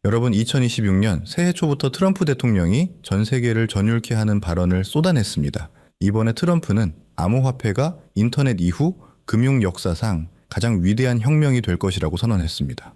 여러분, 2026년 새해 초부터 트럼프 대통령이 전 세계를 전율케 하는 발언을 쏟아냈습니다. 이번에 트럼프는 암호화폐가 인터넷 이후 금융 역사상 가장 위대한 혁명이 될 것이라고 선언했습니다.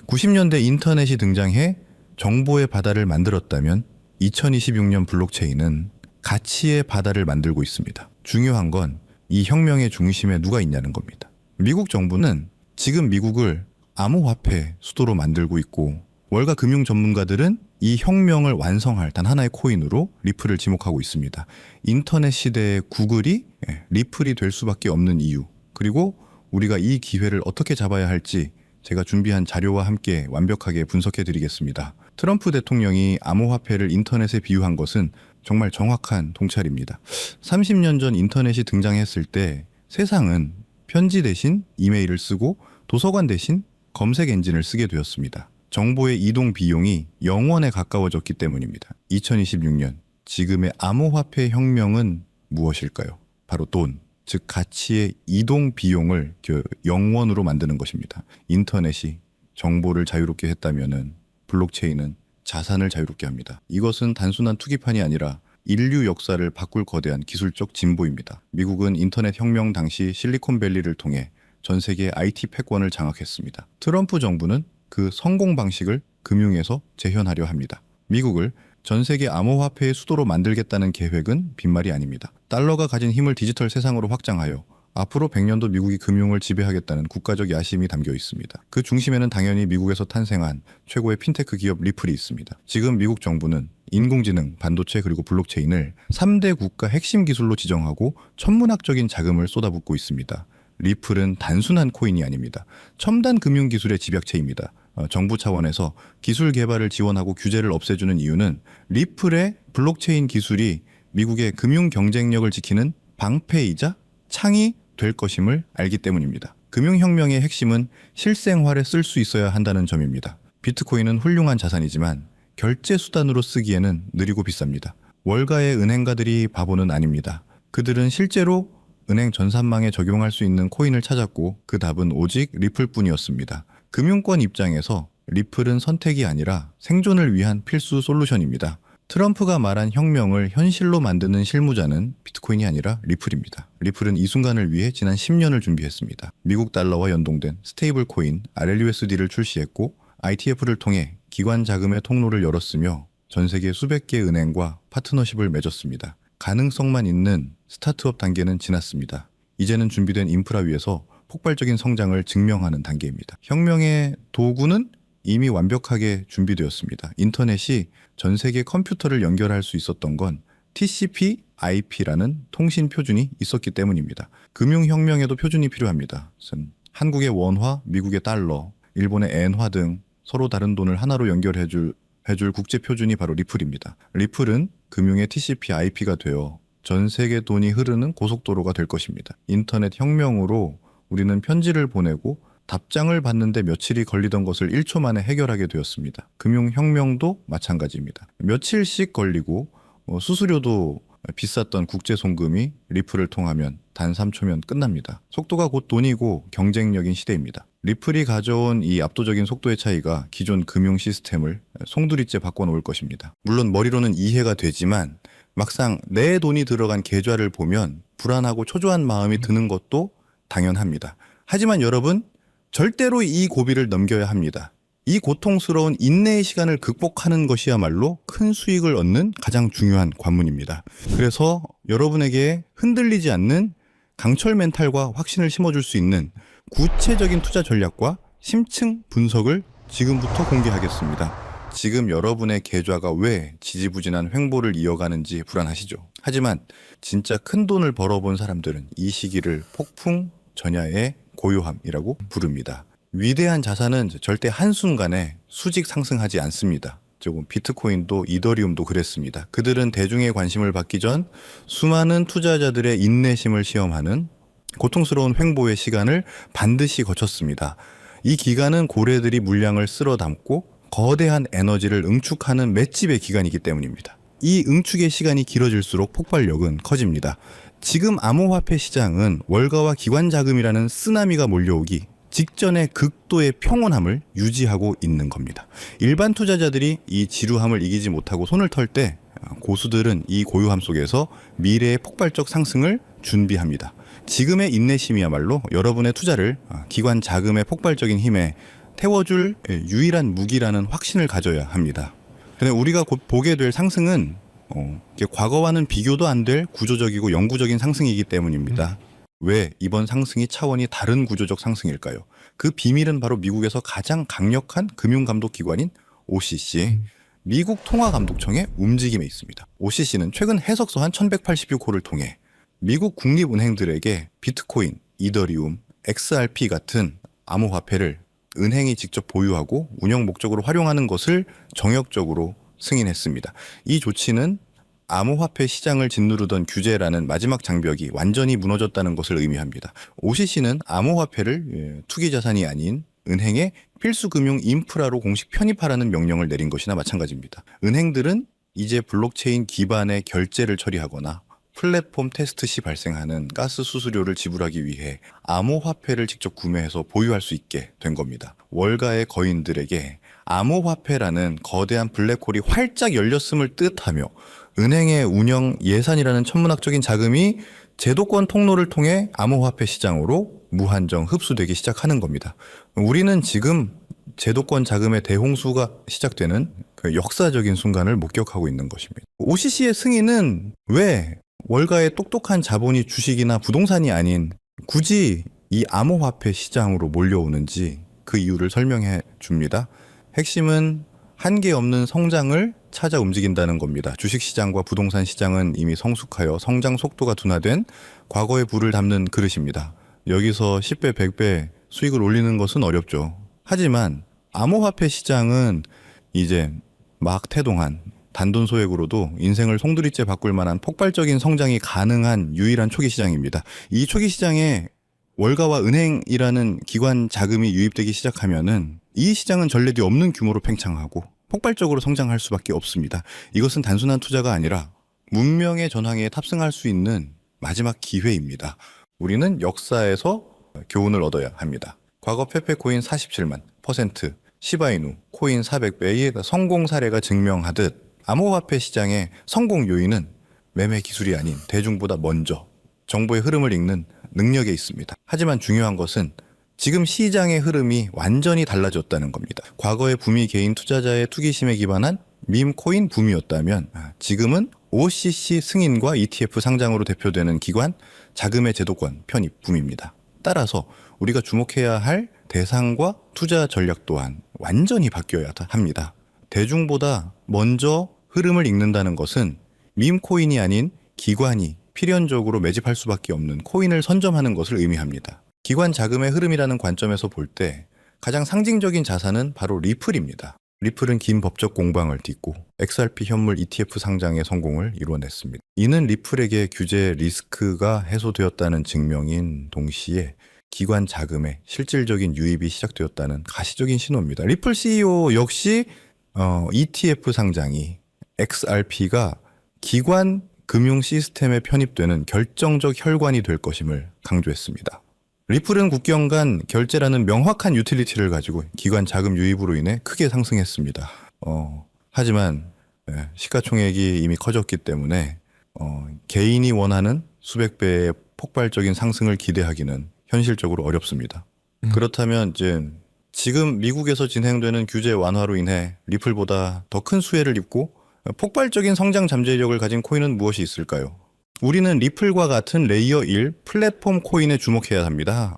90년대 인터넷이 등장해 정보의 바다를 만들었다면 2026년 블록체인은 가치의 바다를 만들고 있습니다. 중요한 건 이 혁명의 중심에 누가 있냐는 겁니다. 미국 정부는 지금 미국을 암호화폐 수도로 만들고 있고, 월가 금융 전문가들은 이 혁명을 완성할 단 하나의 코인으로 리플을 지목하고 있습니다. 인터넷 시대의 구글이 리플이 될 수밖에 없는 이유, 그리고 우리가 이 기회를 어떻게 잡아야 할지 제가 준비한 자료와 함께 완벽하게 분석해 드리겠습니다. 트럼프 대통령이 암호화폐를 인터넷에 비유한 것은 정말 정확한 통찰입니다. 30년 전 인터넷이 등장했을 때 세상은 편지 대신 이메일을 쓰고 도서관 대신 검색 엔진을 쓰게 되었습니다. 정보의 이동 비용이 0원에 가까워졌기 때문입니다. 2026년 지금의 암호화폐 혁명은 무엇일까요? 바로 돈, 즉 가치의 이동 비용을 0원으로 만드는 것입니다. 인터넷이 정보를 자유롭게 했다면은 블록체인은 자산을 자유롭게 합니다. 이것은 단순한 투기판이 아니라 인류 역사를 바꿀 거대한 기술적 진보입니다. 미국은 인터넷 혁명 당시 실리콘밸리를 통해 전 세계 IT 패권을 장악했습니다. 트럼프 정부는 그 성공 방식을 금융에서 재현하려 합니다. 미국을 전 세계 암호화폐의 수도로 만들겠다는 계획은 빈말이 아닙니다. 달러가 가진 힘을 디지털 세상으로 확장하여 앞으로 100년도 미국이 금융을 지배하겠다는 국가적 야심이 담겨 있습니다. 그 중심에는 당연히 미국에서 탄생한 최고의 핀테크 기업 리플이 있습니다. 지금 미국 정부는 인공지능, 반도체 그리고 블록체인을 3대 국가 핵심 기술로 지정하고 천문학적인 자금을 쏟아붓고 있습니다. 리플은 단순한 코인이 아닙니다. 첨단 금융 기술의 집약체입니다. 정부 차원에서 기술 개발을 지원하고 규제를 없애주는 이유는 리플의 블록체인 기술이 미국의 금융 경쟁력을 지키는 방패이자 창이 될 것임을 알기 때문입니다. 금융혁명의 핵심은 실생활에 쓸 수 있어야 한다는 점입니다. 비트코인은 훌륭한 자산이지만 결제 수단으로 쓰기에는 느리고 비쌉니다. 월가의 은행가들이 바보는 아닙니다. 그들은 실제로 은행 전산망에 적용할 수 있는 코인을 찾았고 그 답은 오직 리플뿐이었습니다. 금융권 입장에서 리플은 선택이 아니라 생존을 위한 필수 솔루션입니다. 트럼프가 말한 혁명을 현실로 만드는 실무자는 비트코인이 아니라 리플입니다. 리플은 이 순간을 위해 지난 10년을 준비했습니다. 미국 달러와 연동된 스테이블 코인 RLUSD를 출시했고 ITF를 통해 기관 자금의 통로를 열었으며 전 세계 수백 개 은행과 파트너십을 맺었습니다. 가능성만 있는 스타트업 단계는 지났습니다. 이제는 준비된 인프라 위에서 폭발적인 성장을 증명하는 단계입니다. 혁명의 도구는 이미 완벽하게 준비되었습니다. 인터넷이 전 세계 컴퓨터를 연결할 수 있었던 건 TCP/IP라는 통신 표준이 있었기 때문입니다. 금융혁명에도 표준이 필요합니다. 한국의 원화, 미국의 달러, 일본의 엔화 등 서로 다른 돈을 하나로 연결해줄 국제 표준이 바로 리플입니다. 리플은 금융의 TCP/IP가 되어 전 세계 돈이 흐르는 고속도로가 될 것입니다. 인터넷 혁명으로 우리는 편지를 보내고 답장을 받는데 며칠이 걸리던 것을 1초 만에 해결하게 되었습니다. 금융혁명도 마찬가지입니다. 며칠씩 걸리고 수수료도 비쌌던 국제 송금이 리플을 통하면 단 3초면 끝납니다. 속도가 곧 돈이고 경쟁력인 시대입니다. 리플이 가져온 이 압도적인 속도의 차이가 기존 금융 시스템을 송두리째 바꿔놓을 것입니다. 물론 머리로는 이해가 되지만 막상 내 돈이 들어간 계좌를 보면 불안하고 초조한 마음이 드는 것도 당연합니다. 하지만 여러분, 절대로 이 고비를 넘겨야 합니다. 이 고통스러운 인내의 시간을 극복하는 것이야말로 큰 수익을 얻는 가장 중요한 관문입니다. 그래서 여러분에게 흔들리지 않는 강철 멘탈과 확신을 심어줄 수 있는 구체적인 투자 전략과 심층 분석을 지금부터 공개하겠습니다. 지금 여러분의 계좌가 왜 지지부진한 횡보를 이어가는지 불안하시죠? 하지만 진짜 큰 돈을 벌어본 사람들은 이 시기를 폭풍 전야의 고요함이라고 부릅니다. 위대한 자산은 절대 한순간에 수직 상승하지 않습니다. 조금 비트코인도 이더리움도 그랬습니다. 그들은 대중의 관심을 받기 전 수많은 투자자들의 인내심을 시험하는 고통스러운 횡보의 시간을 반드시 거쳤습니다. 이 기간은 고래들이 물량을 쓸어 담고 거대한 에너지를 응축하는 맷집의 기간이기 때문입니다. 이 응축의 시간이 길어질수록 폭발력은 커집니다. 지금 암호화폐 시장은 월가와 기관 자금이라는 쓰나미가 몰려오기 직전의 극도의 평온함을 유지하고 있는 겁니다. 일반 투자자들이 이 지루함을 이기지 못하고 손을 털 때 고수들은 이 고요함 속에서 미래의 폭발적 상승을 준비합니다. 지금의 인내심이야말로 여러분의 투자를 기관 자금의 폭발적인 힘에 태워줄 유일한 무기라는 확신을 가져야 합니다. 근데 우리가 곧 보게 될 상승은 과거와는 비교도 안 될 구조적이고 영구적인 상승이기 때문입니다. 왜 이번 상승이 차원이 다른 구조적 상승일까요? 그 비밀은 바로 미국에서 가장 강력한 금융감독기관인 OCC, 미국 통화감독청의 움직임에 있습니다. OCC는 최근 해석서 한 1186호를 통해 미국 국립은행들에게 비트코인, 이더리움, XRP 같은 암호화폐를 은행이 직접 보유하고 운영 목적으로 활용하는 것을 정역적으로 승인했습니다. 이 조치는 암호화폐 시장을 짓누르던 규제라는 마지막 장벽이 완전히 무너졌다는 것을 의미합니다. OCC는 암호화폐를 투기 자산이 아닌 은행의 필수 금융 인프라로 공식 편입하라는 명령을 내린 것이나 마찬가지입니다. 은행들은 이제 블록체인 기반의 결제를 처리하거나 플랫폼 테스트 시 발생하는 가스 수수료를 지불하기 위해 암호화폐를 직접 구매해서 보유할 수 있게 된 겁니다. 월가의 거인들에게 암호화폐라는 거대한 블랙홀이 활짝 열렸음을 뜻하며 은행의 운영 예산이라는 천문학적인 자금이 제도권 통로를 통해 암호화폐 시장으로 무한정 흡수되기 시작하는 겁니다. 우리는 지금 제도권 자금의 대홍수가 시작되는 그 역사적인 순간을 목격하고 있는 것입니다. OCC의 승인은 왜 월가의 똑똑한 자본이 주식이나 부동산이 아닌 굳이 이 암호화폐 시장으로 몰려오는지 그 이유를 설명해 줍니다. 핵심은 한계 없는 성장을 찾아 움직인다는 겁니다. 주식시장과 부동산 시장은 이미 성숙하여 성장 속도가 둔화된 과거의 부를 담는 그릇입니다. 여기서 10배, 100배 수익을 올리는 것은 어렵죠. 하지만 암호화폐 시장은 이제 막 태동한 단돈 소액으로도 인생을 송두리째 바꿀 만한 폭발적인 성장이 가능한 유일한 초기 시장입니다. 이 초기 시장에 월가와 은행이라는 기관 자금이 유입되기 시작하면은 이 시장은 전례 뒤 없는 규모로 팽창하고 폭발적으로 성장할 수밖에 없습니다. 이것은 단순한 투자가 아니라 문명의 전황에 탑승할 수 있는 마지막 기회입니다. 우리는 역사에서 교훈을 얻어야 합니다. 과거 페페코인 47만 %, 시바이누 코인 400배의 성공 사례가 증명하듯 암호화폐 시장의 성공 요인은 매매 기술이 아닌 대중보다 먼저 정보의 흐름을 읽는 능력에 있습니다. 하지만 중요한 것은 지금 시장의 흐름이 완전히 달라졌다는 겁니다. 과거의 붐이 개인 투자자의 투기심에 기반한 밈코인 붐이었다면 지금은 OCC 승인과 ETF 상장으로 대표되는 기관 자금의 제도권 편입 붐입니다. 따라서 우리가 주목해야 할 대상과 투자 전략 또한 완전히 바뀌어야 합니다. 대중보다 먼저 흐름을 읽는다는 것은 밈코인이 아닌 기관이 필연적으로 매집할 수밖에 없는 코인을 선점하는 것을 의미합니다. 기관 자금의 흐름이라는 관점에서 볼 때 가장 상징적인 자산은 바로 리플입니다. 리플은 긴 법적 공방을 딛고 XRP 현물 ETF 상장의 성공을 이뤄냈습니다. 이는 리플에게 규제 리스크가 해소되었다는 증명인 동시에 기관 자금의 실질적인 유입이 시작되었다는 가시적인 신호입니다. 리플 CEO 역시 ETF 상장이 XRP가 기관 금융 시스템에 편입되는 결정적 혈관이 될 것임을 강조했습니다. 리플은 국경 간 결제라는 명확한 유틸리티를 가지고 기관 자금 유입으로 인해 크게 상승했습니다. 하지만 시가총액이 이미 커졌기 때문에 개인이 원하는 수백 배의 폭발적인 상승을 기대하기는 현실적으로 어렵습니다. 그렇다면 이제 지금 미국에서 진행되는 규제 완화로 인해 리플보다 더 큰 수혜를 입고 폭발적인 성장 잠재력을 가진 코인은 무엇이 있을까요? 우리는 리플과 같은 레이어 1 플랫폼 코인에 주목해야 합니다.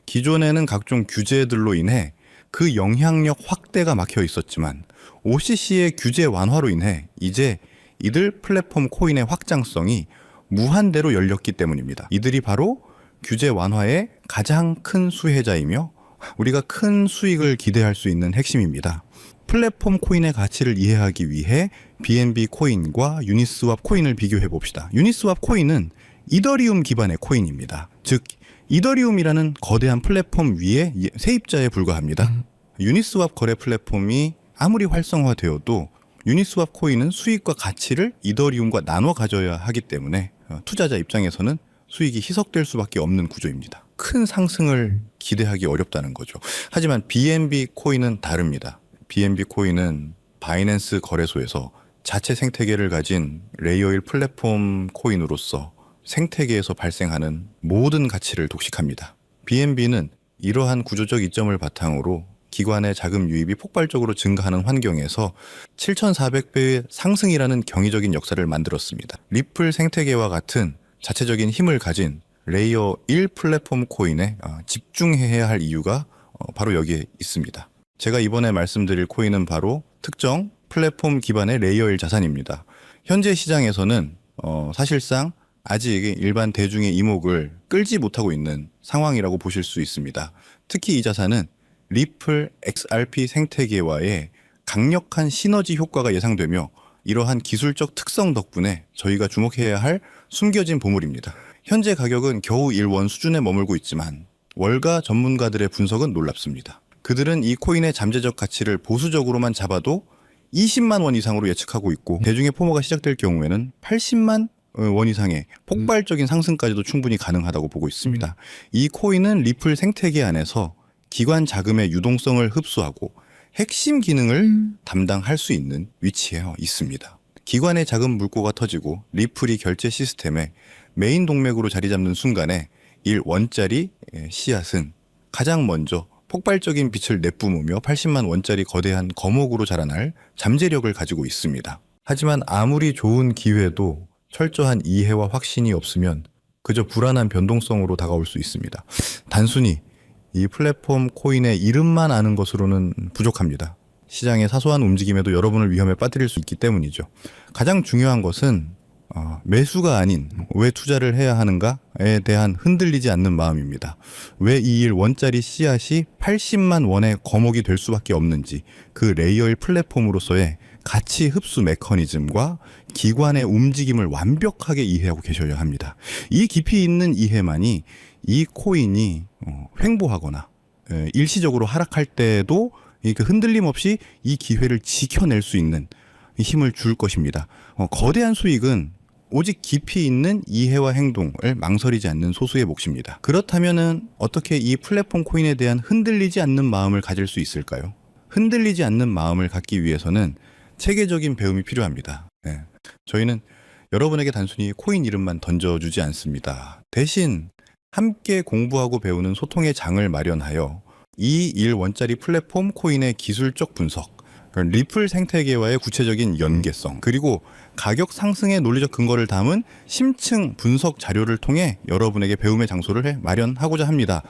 기존에는 각종 규제들로 인해 그 영향력 확대가 막혀 있었지만 OCC의 규제 완화로 인해 이제 이들 플랫폼 코인의 확장성이 무한대로 열렸기 때문입니다. 이들이 바로 규제 완화의 가장 큰 수혜자이며 우리가 큰 수익을 기대할 수 있는 핵심입니다. 플랫폼 코인의 가치를 이해하기 위해 BNB 코인과 유니스왑 코인을 비교해 봅시다. 유니스왑 코인은 이더리움 기반의 코인입니다. 즉 이더리움이라는 거대한 플랫폼 위에 세입자에 불과합니다. 유니스왑 거래 플랫폼이 아무리 활성화되어도 유니스왑 코인은 수익과 가치를 이더리움과 나눠 가져야 하기 때문에 투자자 입장에서는 수익이 희석될 수밖에 없는 구조입니다. 큰 상승을 기대하기 어렵다는 거죠. 하지만 BNB 코인은 다릅니다. BNB 코인은 바이낸스 거래소에서 자체 생태계를 가진 레이어 1 플랫폼 코인으로서 생태계에서 발생하는 모든 가치를 독식합니다. BNB는 이러한 구조적 이점을 바탕으로 기관의 자금 유입이 폭발적으로 증가하는 환경에서 7,400배의 상승이라는 경이적인 역사를 만들었습니다. 리플 생태계와 같은 자체적인 힘을 가진 레이어 1 플랫폼 코인에 집중해야 할 이유가 바로 여기에 있습니다. 제가 이번에 말씀드릴 코인은 바로 특정 플랫폼 기반의 레이어 1 자산입니다. 현재 시장에서는 사실상 아직 일반 대중의 이목을 끌지 못하고 있는 상황이라고 보실 수 있습니다. 특히 이 자산은 리플 XRP 생태계와의 강력한 시너지 효과가 예상되며 이러한 기술적 특성 덕분에 저희가 주목해야 할 숨겨진 보물입니다. 현재 가격은 겨우 1원 수준에 머물고 있지만 월가 전문가들의 분석은 놀랍습니다. 그들은 이 코인의 잠재적 가치를 보수적으로만 잡아도 20만 원 이상으로 예측하고 있고 대중의 포모가 시작될 경우에는 80만 원 이상의 폭발적인 상승까지도 충분히 가능하다고 보고 있습니다. 이 코인은 리플 생태계 안에서 기관 자금의 유동성을 흡수하고 핵심 기능을 담당할 수 있는 위치에 있습니다. 기관의 자금 물꼬가 터지고 리플이 결제 시스템에 메인 동맥으로 자리 잡는 순간에 1원짜리 씨앗은 가장 먼저 폭발적인 빛을 내뿜으며 80만 원짜리 거대한 거목으로 자라날 잠재력을 가지고 있습니다. 하지만 아무리 좋은 기회도 철저한 이해와 확신이 없으면 그저 불안한 변동성으로 다가올 수 있습니다. 단순히 이 플랫폼 코인의 이름만 아는 것으로는 부족합니다. 시장의 사소한 움직임에도 여러분을 위험에 빠뜨릴 수 있기 때문이죠. 가장 중요한 것은 매수가 아닌 왜 투자를 해야 하는가에 대한 흔들리지 않는 마음입니다. 왜 이 일 원짜리 씨앗이 80만 원의 거목이 될 수밖에 없는지 그 레이어 1 플랫폼으로서의 가치 흡수 메커니즘과 기관의 움직임을 완벽하게 이해하고 계셔야 합니다. 이 깊이 있는 이해만이 이 코인이 횡보하거나 일시적으로 하락할 때도 흔들림 없이 이 기회를 지켜낼 수 있는 힘을 줄 것입니다. 거대한 수익은 오직 깊이 있는 이해와 행동을 망설이지 않는 소수의 몫입니다. 그렇다면은 어떻게 이 플랫폼 코인에 대한 흔들리지 않는 마음을 가질 수 있을까요? 흔들리지 않는 마음을 갖기 위해서는 체계적인 배움이 필요합니다. 저희는 여러분에게 단순히 코인 이름만 던져주지 않습니다. 대신 함께 공부하고 배우는 소통의 장을 마련하여 이 1원짜리 플랫폼 코인의 기술적 분석, 리플 생태계와의 구체적인 연계성, 그리고 가격 상승의 논리적 근거를 담은 심층 분석 자료를 통해 여러분에게 배움의 장소를 마련하고자 합니다.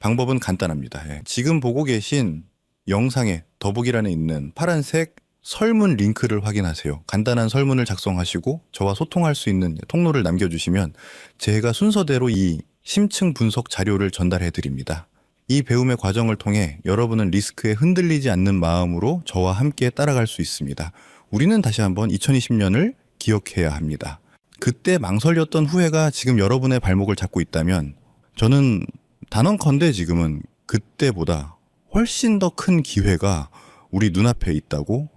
방법은 간단합니다. 지금 보고 계신 영상의 더보기란에 있는 파란색 설문 링크를 확인하세요. 간단한 설문을 작성하시고 저와 소통할 수 있는 통로를 남겨주시면 제가 순서대로 이 심층 분석 자료를 전달해 드립니다. 이 배움의 과정을 통해 여러분은 리스크에 흔들리지 않는 마음으로 저와 함께 따라갈 수 있습니다. 우리는 다시 한번 2020년을 기억해야 합니다. 그때 망설였던 후회가 지금 여러분의 발목을 잡고 있다면 저는 단언컨대 지금은 그때보다 훨씬 더 큰 기회가 우리 눈앞에 있다고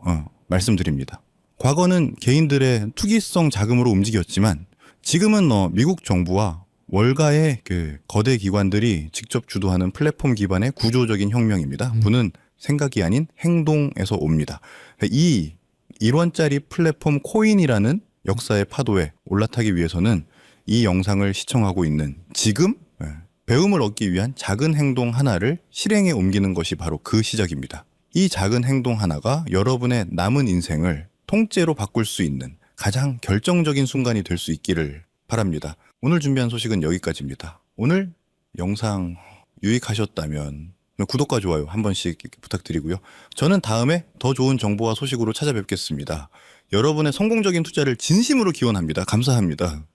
말씀드립니다. 과거는 개인들의 투기성 자금으로 움직였지만 지금은 미국 정부와 월가의 거대 기관들이 직접 주도하는 플랫폼 기반의 구조적인 혁명입니다. 부는 생각이 아닌 행동에서 옵니다. 이 1원짜리 플랫폼 코인이라는 역사의 파도에 올라타기 위해서는 이 영상을 시청하고 있는 지금 배움을 얻기 위한 작은 행동 하나를 실행에 옮기는 것이 바로 그 시작입니다. 이 작은 행동 하나가 여러분의 남은 인생을 통째로 바꿀 수 있는 가장 결정적인 순간이 될 수 있기를 바랍니다. 오늘 준비한 소식은 여기까지입니다. 오늘 영상 유익하셨다면 구독과 좋아요 한 번씩 부탁드리고요. 저는 다음에 더 좋은 정보와 소식으로 찾아뵙겠습니다. 여러분의 성공적인 투자를 진심으로 기원합니다. 감사합니다.